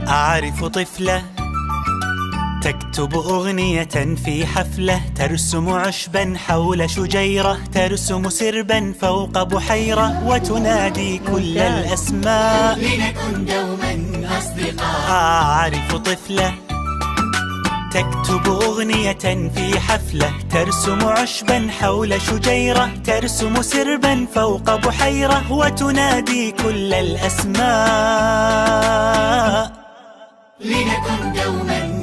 أعرف طفلة تكتب أغنية في حفلة، ترسم عشبا حول شجيرة، ترسم سربا فوق بحيرة، وتنادي كل الأسماء لنكن دوما أصدقاء. أعرف طفلة تكتب أغنية في حفلة، ترسم عشبا حول شجيرة، ترسم سربا فوق بحيرة، وتنادي كل الأسماء لنكن دوما